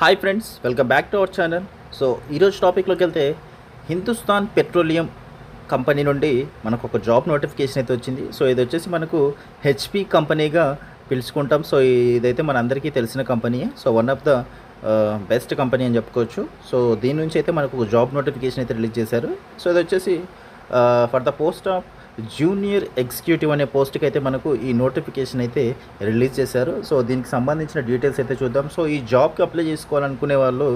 Hi friends, welcome back to our channel. So ఈరోజు టాపిక్లోకి వెళ్తే హిందుస్థాన్ పెట్రోలియం కంపెనీ నుండి మనకు ఒక జాబ్ నోటిఫికేషన్ అయితే వచ్చింది. సో ఇది వచ్చేసి మనకు హెచ్పి కంపెనీగా పిలుచుకుంటాం. సో ఇదైతే మనందరికీ తెలిసిన కంపెనీయే. So one of the best company అని చెప్పుకోవచ్చు. సో దీని నుంచి అయితే మనకు ఒక జాబ్ నోటిఫికేషన్ అయితే రిలీజ్ చేశారు. సో ఇది వచ్చేసి for the post of junior executive అనే పోస్ట్కి అయితే మనకు ఈ నోటిఫికేషన్ అయితే రిలీజ్ చేశారు. సో దీనికి సంబంధించిన డీటెయిల్స్ అయితే చూద్దాం. సో ఈ జాబ్కి అప్లై చేసుకోవాలనుకునే వాళ్ళు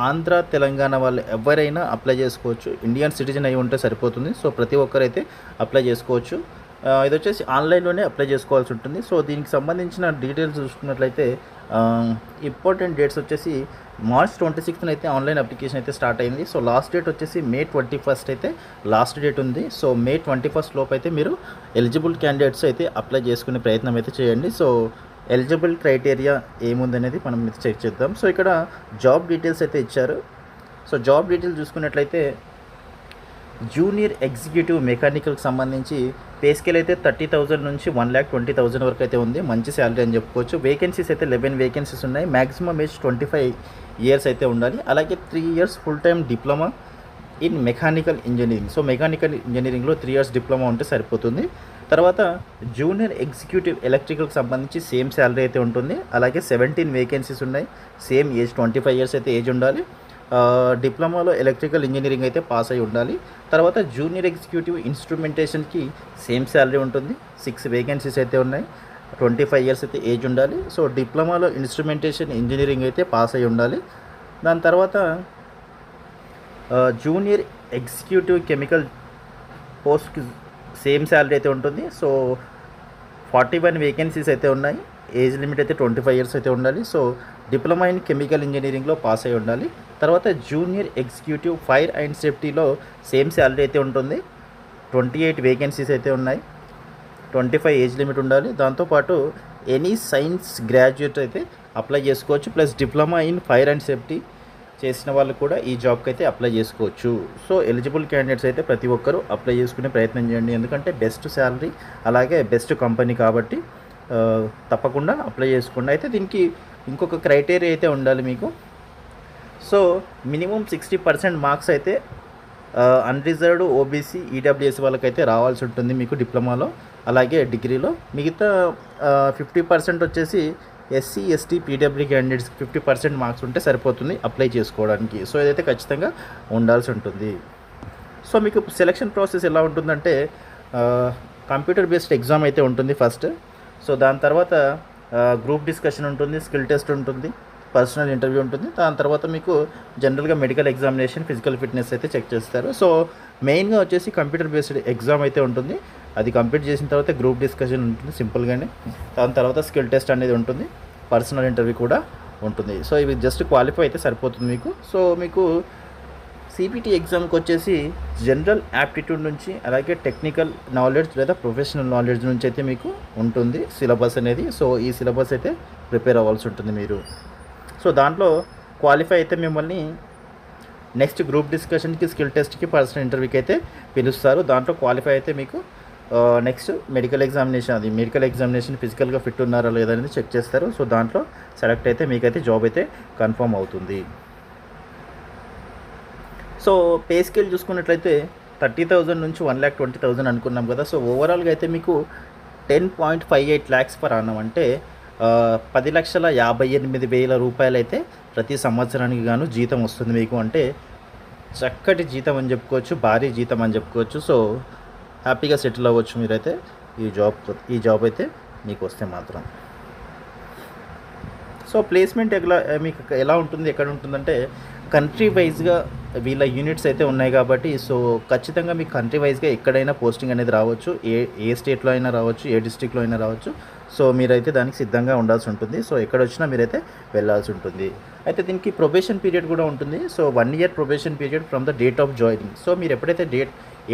ఆంధ్ర తెలంగాణ వాళ్ళు ఎవరైనా అప్లై చేసుకోవచ్చు. ఇండియన్ సిటిజన్ అయి ఉంటే సరిపోతుంది. సో ప్రతి ఒక్కరైతే అప్లై చేసుకోవచ్చు. ఇది వచ్చేసి ఆన్లైన్లోనే అప్లై చేసుకోవాల్సి ఉంటుంది. సో దీనికి సంబంధించిన డీటెయిల్స్ చూసుకున్నట్లయితే ఇంపార్టెంట్ డేట్స్ వచ్చేసి మార్చ్ 26న అయితే ఆన్లైన్ అప్లికేషన్ అయితే స్టార్ట్ అయింది. సో లాస్ట్ డేట్ వచ్చేసి మే 21 అయితే లాస్ట్ డేట్ ఉంది. సో మే 21 లోపు అయితే మీరు ఎలిజిబుల్ క్యాండిడేట్స్ అయితే అప్లై చేసుకునే ప్రయత్నం అయితే చేయండి. సో ఎలిజిబుల్ క్రైటీరియా ఏముందనేది మనం చెక్ చేద్దాం. సో ఇక్కడ జాబ్ డీటెయిల్స్ అయితే ఇచ్చారు. సో జాబ్ డీటెయిల్స్ చూసుకున్నట్లయితే జూనియర్ ఎగ్జిక్యూటివ్ మెకానికల్కి సంబంధించి పే స్కేల్ అయితే 30,000 నుంచి 1,20,000 వరకు అయితే ఉంది. మంచి శాలరీ అని చెప్పుకోవచ్చు. వేకెన్సీస్ అయితే 11 వేకెన్సీస్ ఉన్నాయి. మ్యాక్సిమం ఏజ్ 25 ఇయర్స్ అయితే ఉండాలి. అలాగే 3 years full time diploma in mechanical engineering. So mechanical ఇంజనీరింగ్లో 3 ఇయర్స్ డిప్లొమా ఉంటే సరిపోతుంది. తర్వాత జూనియర్ ఎగ్జిక్యూటివ్ ఎలక్ట్రికల్కి సంబంధించి సేమ్ శాలరీ అయితే ఉంటుంది. అలాగే 17 వేకెన్సీస్ ఉన్నాయి. సేమ్ ఏజ్ 25 ఇయర్స్ అయితే ఏజ్ ఉండాలి. డిప్లొమాలో ఎలక్ట్రికల్ ఇంజనీరింగ్ అయితే పాస్ అయి ఉండాలి. తర్వాత జూనియర్ ఎగ్జిక్యూటివ్ ఇన్స్ట్రుమెంటేషన్కి సేమ్ శాలరీ ఉంటుంది. 6 వేకెన్సీస్ అయితే ఉన్నాయి. 25 ఇయర్స్ అయితే ఏజ్ ఉండాలి. సో డిప్లొమాలో ఇన్స్ట్రుమెంటేషన్ ఇంజనీరింగ్ అయితే పాస్ అయి ఉండాలి. దాని తర్వాత జూనియర్ ఎగ్జిక్యూటివ్ కెమికల్ పోస్ట్కి సేమ్ శాలరీ అయితే ఉంటుంది. సో 41 వేకెన్సీస్ అయితే ఉన్నాయి. ఏజ్ లిమిట్ అయితే 25 ఇయర్స్ అయితే ఉండాలి. సో డిప్లొమా ఇన్ కెమికల్ ఇంజనీరింగ్లో పాస్ అయి ఉండాలి. తర్వాత జూనియర్ ఎగ్జిక్యూటివ్ ఫైర్ అండ్ సేఫ్టీలో సేమ్ శాలరీ అయితే ఉంటుంది. 28 వేకెన్సీస్ అయితే ఉన్నాయి. 25 ఏజ్ లిమిట్ ఉండాలి. దాంతోపాటు ఎనీ సైన్స్ గ్రాడ్యుయేట్ అయితే అప్లై చేసుకోవచ్చు. Plus diploma in fire and safety చేసిన వాళ్ళు కూడా ఈ జాబ్కి అయితే అప్లై చేసుకోవచ్చు. సో ఎలిజిబుల్ క్యాండిడేట్స్ అయితే ప్రతి ఒక్కరూ అప్లై చేసుకునే ప్రయత్నం చేయండి. ఎందుకంటే బెస్ట్ శాలరీ అలాగే బెస్ట్ కంపెనీ కాబట్టి తప్పకుండా అప్లై చేసుకోండి. అయితే దీనికి ఇంకొక క్రైటీరియా అయితే ఉండాలి మీకు. సో మినిమం 60% మార్క్స్ అయితే అన్రిజర్వ్డ్ ఓబీసీ ఈడబ్ల్యూఎస్ వాళ్ళకైతే రావాల్సి ఉంటుంది మీకు డిప్లొమాలో అలాగే డిగ్రీలో. మిగతా 50% వచ్చేసి ఎస్సీ ఎస్టీ పీడబ్ల్యూ క్యాండిడేట్స్కి 50% మార్క్స్ ఉంటే సరిపోతుంది అప్లై చేసుకోవడానికి. సో ఇదైతే ఖచ్చితంగా ఉండాల్సి ఉంటుంది. సో మీకు సెలక్షన్ ప్రాసెస్ ఎలా ఉంటుందంటే కంప్యూటర్ బేస్డ్ ఎగ్జామ్ అయితే ఉంటుంది ఫస్ట్. సో దాని తర్వాత గ్రూప్ డిస్కషన్ ఉంటుంది, స్కిల్ టెస్ట్ ఉంటుంది, పర్సనల్ ఇంటర్వ్యూ ఉంటుంది. దాని తర్వాత మీకు జనరల్గా మెడికల్ ఎగ్జామినేషన్, ఫిజికల్ ఫిట్నెస్ అయితే చెక్ చేస్తారు. సో మెయిన్గా వచ్చేసి కంప్యూటర్ బేస్డ్ ఎగ్జామ్ అయితే ఉంటుంది. అది కంప్లీట్ చేసిన తర్వాత గ్రూప్ డిస్కషన్ ఉంటుంది సింపుల్గానే. దాని తర్వాత స్కిల్ టెస్ట్ అనేది ఉంటుంది, పర్సనల్ ఇంటర్వ్యూ కూడా ఉంటుంది. సో ఇవి జస్ట్ క్వాలిఫై అయితే సరిపోతుంది మీకు. సో మీకు సిపిటి ఎగ్జామ్కి వచ్చేసి జనరల్ యాప్టిట్యూడ్ నుంచి అలాగే టెక్నికల్ నాలెడ్జ్ లేదా ప్రొఫెషనల్ నాలెడ్జ్ నుంచి అయితే మీకు ఉంటుంది సిలబస్ అనేది. సో ఈ సిలబస్ అయితే ప్రిపేర్ అవ్వాల్సి ఉంటుంది మీరు. సో దాంట్లో క్వాలిఫై అయితే మిమ్మల్ని నెక్స్ట్ గ్రూప్ డిస్కషన్కి, స్కిల్ టెస్ట్కి, పర్సనల్ ఇంటర్వ్యూకి అయితే పిలుస్తారు. దాంట్లో క్వాలిఫై అయితే మీకు నెక్స్ట్ మెడికల్ ఎగ్జామినేషన్, అది మెడికల్ ఎగ్జామినేషన్ ఫిజికల్గా ఫిట్ ఉన్నారా లేదా అనేది చెక్ చేస్తారు. సో దాంట్లో సెలెక్ట్ అయితే మీకైతే జాబ్ అయితే కన్ఫర్మ్ అవుతుంది. సో పే స్కేల్ చూసుకున్నట్లయితే 30,000 నుంచి 1,20,000 అనుకున్నాం కదా. సో ఓవరాల్గా అయితే మీకు 10.58 lakhs పర్ annum అంటే 10,58,000 రూపాయలు అయితే ప్రతి సంవత్సరానికి గాను జీతం వస్తుంది మీకు. అంటే చక్కటి జీతం అని చెప్పుకోవచ్చు, భారీ జీతం అని చెప్పుకోవచ్చు. సో హ్యాపీగా సెటిల్ అవ్వచ్చు మీరైతే ఈ జాబ్ అయితే మీకు వస్తే మాత్రం. సో ప్లేస్మెంట్ మీకు ఎలా ఉంటుంది, ఎక్కడ ఉంటుందంటే కంట్రీ వైజ్గా వీళ్ళ యూనిట్స్ అయితే ఉన్నాయి కాబట్టి సో ఖచ్చితంగా మీకు కంట్రీ వైజ్గా ఎక్కడైనా పోస్టింగ్ అనేది రావచ్చు. ఏ స్టేట్లో అయినా రావచ్చు, ఏ డిస్ట్రిక్ట్లో అయినా రావచ్చు. సో మీరైతే దానికి సిద్ధంగా ఉండాల్సి ఉంటుంది. సో ఎక్కడ వచ్చినా మీరైతే వెళ్ళాల్సి ఉంటుంది. అయితే దీనికి ప్రొబేషన్ పీరియడ్ కూడా ఉంటుంది. So 1 year probation period from the date of joining. So మీరు ఎప్పుడైతే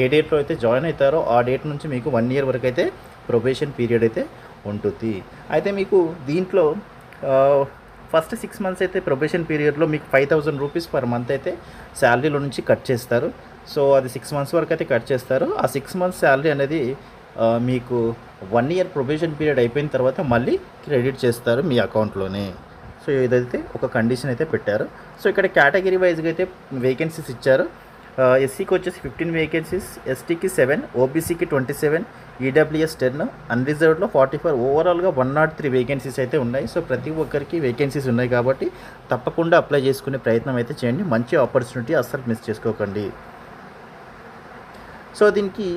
ఏ డేట్లో అయితే జాయిన్ అవుతారో ఆ డేట్ నుంచి మీకు 1 year వరకు అయితే ప్రొబేషన్ పీరియడ్ అయితే ఉంటుంది. అయితే మీకు దీంట్లో ఫస్ట్ 6 months అయితే ప్రొబేషన్ పీరియడ్లో మీకు 5,000 రూపీస్ పర్ మంత్ అయితే శాలరీలో నుంచి కట్ చేస్తారు. సో అది 6 months వరకు అయితే కట్ చేస్తారు. ఆ 6 months శాలరీ అనేది మీకు 1 year ప్రొబేషన్ పీరియడ్ అయిపోయిన తర్వాత మళ్ళీ క్రెడిట్ చేస్తారు మీ అకౌంట్లోనే. సో సో ఇదైతే ఒక కండిషన్ అయితే పెట్టారు. సో ఇక్కడ కేటగిరీ వైజ్గా అయితే వేకెన్సీస్ ఇచ్చారు. ఎస్సీకి వచ్చేసి 15 వేకెన్సీస్, ఎస్టీకి 7, ఓబీసీకి 27, ఈడబ్ల్యూఎస్ 10, అన్రిజర్వ్డ్లో 44, ఓవరాల్గా 103 వేకెన్సీస్ అయితే ఉన్నాయి. సో ప్రతి ఒక్కరికి వేకెన్సీస్ ఉన్నాయి కాబట్టి తప్పకుండా అప్లై చేసుకునే ప్రయత్నం అయితే చేయండి. మంచి ఆపర్చునిటీ, అస్సలు మిస్ చేసుకోకండి. సో దీనికి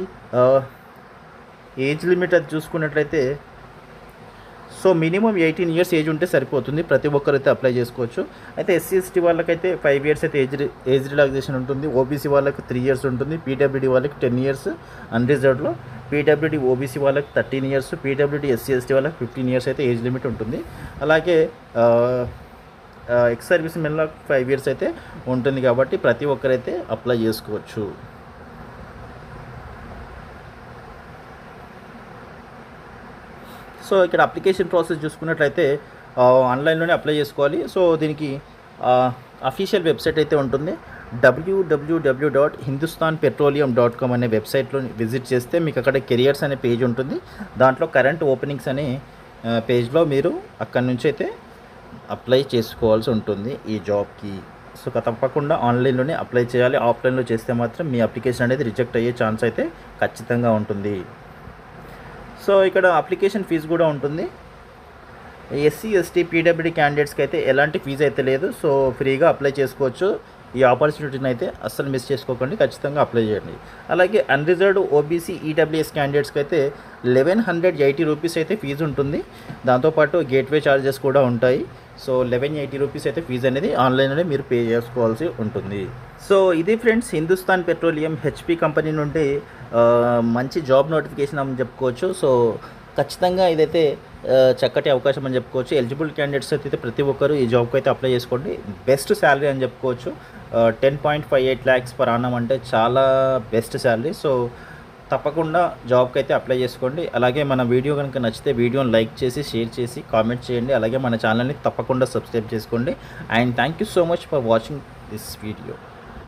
ఏజ్ లిమిట్ అది చూసుకున్నట్లయితే సో మినిమం 18 ఇయర్స్ ఏజ్ ఉంటే సరిపోతుంది. ప్రతి ఒక్కరైతే అప్లై చేసుకోవచ్చు. అయితే ఎస్సీ ఎస్టీ వాళ్ళకైతే 5 ఇయర్స్ అయితే ఏజ్ రిలాక్సేషన్ ఉంటుంది. ఓబీసీ వాళ్ళకి 3 ఇయర్స్ ఉంటుంది. పీడబ్ల్యూడీ వాళ్ళకి 10 ఇయర్స్ అన్రిజర్వ్డ్లో, పీడబ్ల్యూడీ ఓబీసీ వాళ్ళకి 13 ఇయర్స్, పీడబ్ల్యూడీ ఎస్సీ ఎస్టీ వాళ్ళకి 15 ఇయర్స్ అయితే ఏజ్ లిమిట్ ఉంటుంది. అలాగే ఎక్స్ సర్వీస్ మెన్లకు 5 ఇయర్స్ అయితే ఉంటుంది కాబట్టి ప్రతి ఒక్కరైతే అప్లై చేసుకోవచ్చు. సో ఇక్కడ అప్లికేషన్ ప్రాసెస్ చూసుకున్నట్లయితే ఆన్లైన్లోనే అప్లై చేసుకోవాలి. సో దీనికి అఫీషియల్ వెబ్సైట్ అయితే ఉంటుంది. www.hindustanpetroleum.com అనే వెబ్సైట్లో విజిట్ చేస్తే మీకు అక్కడ కెరియర్స్ అనే పేజ్ ఉంటుంది. దాంట్లో కరెంట్ ఓపెనింగ్స్ అనే పేజ్లో మీరు అక్కడి నుంచి అయితే అప్లై చేసుకోవాల్సి ఉంటుంది ఈ జాబ్కి. సో తప్పకుండా ఆన్లైన్లోనే అప్లై చేయాలి. ఆఫ్లైన్లో చేస్తే మాత్రం మీ అప్లికేషన్ అనేది రిజెక్ట్ అయ్యే ఛాన్స్ అయితే ఖచ్చితంగా ఉంటుంది. సో ఇక్కడ అప్లికేషన్ ఫీజు కూడా ఉంటుంది. ఎస్సీ ఎస్టీ పీడబ్ల్యూడీ క్యాండిడేట్స్కి అయితే ఎలాంటి ఫీజు అయితే లేదు. సో ఫ్రీగా అప్లై చేసుకోవచ్చు. ఈ ఆపర్చునిటీని అయితే అస్సలు మిస్ చేసుకోకండి, ఖచ్చితంగా అప్లై చేయండి. అలాగే అన్రిజర్వ్డ్ ఓబీసీ ఈడబ్ల్యూఎస్ క్యాండిడేట్స్కి అయితే 1180 రూపీస్ అయితే ఫీజు ఉంటుంది. దాంతోపాటు గేట్వే ఛార్జెస్ కూడా ఉంటాయి. సో 1180 రూపీస్ అయితే ఫీజు అనేది ఆన్లైన్లోనే మీరు పే చేసుకోవాల్సి ఉంటుంది. సో ఇది friends, Hindustan petroleum HP company నుండి మంచి జాబ్ నోటిఫికేషన్ అని చెప్పుకోవచ్చు. సో ఖచ్చితంగా ఇదైతే చక్కటి అవకాశం అని చెప్పుకోవచ్చు. ఎలిజిబుల్ క్యాండిడేట్స్ అయితే ప్రతి ఒక్కరు ఈ జాబ్కి అయితే అప్లై చేసుకోండి. బెస్ట్ శాలరీ అని చెప్పుకోవచ్చు. 10.58 lakhs per annum అంటే చాలా బెస్ట్ శాలరీ. సో తప్పకుండా జాబ్కి అయితే అప్లై చేసుకోండి. అలాగే మన వీడియో కనుక నచ్చితే వీడియోని లైక్ చేసి, షేర్ చేసి, కామెంట్ చేయండి. అలాగే మన ఛానల్ని తప్పకుండా సబ్స్క్రైబ్ చేసుకోండి. And thank you so much for watching this video.